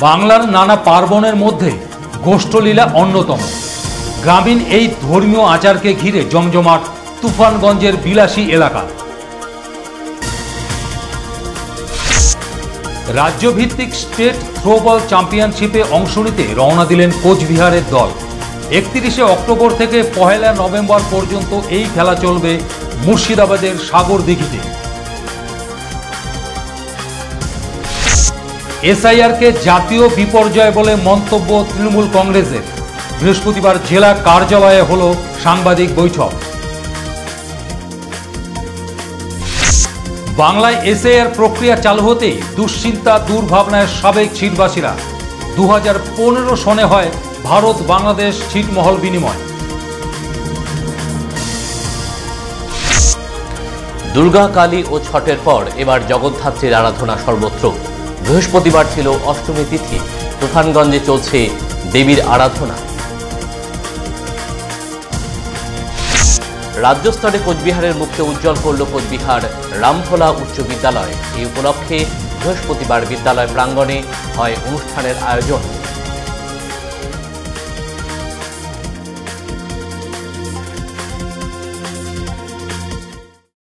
বাংলার নানা পার্বণের মধ্যে গোষ্ঠলীলা অন্যতম। গ্রামীণ এই ধর্মীয় আচারকে ঘিরে জমজমাট তুফানগঞ্জের বিলাসী এলাকা। রাজ্যভিত্তিক স্টেট থ্রোবল চ্যাম্পিয়নশিপে অংশ নিতে রওনা দিলেন কোচবিহারের দল। 31শে অক্টোবর থেকে 1 নভেম্বর পর্যন্ত এই খেলা চলবে মুর্শিদাবাদের সাগরদিঘিতে। এসআইআরকে জাতীয় বিপর্যয় বলে মন্তব্য তৃণমূল কংগ্রেসের। বৃহস্পতিবার জেলা কার্যালয়ে হল সাংবাদিক বৈঠক। বাংলায় এসআইআর প্রক্রিয়া চালু হতেই দুশ্চিন্তা দুর্ভাবনায় সাবেক ছিটবাসীরা। 2015 সনে হয় ভারত বাংলাদেশ ছিটমহল বিনিময়। দুর্গা, কালী ও ছটের পর এবার জগদ্ধাত্রীর আরাধনা সর্বত্র। বৃহস্পতিবার ছিল অষ্টমী তিথি। তুফানগঞ্জে চলছে দেবীর আরাধনা। রাজ্য স্তরে কোচবিহারের মুখকে উজ্জ্বল করল কোচবিহার রামফলা উচ্চ বিদ্যালয়। এই উপলক্ষে বৃহস্পতিবার বিদ্যালয় প্রাঙ্গণে হয় অনুষ্ঠানের আয়োজন।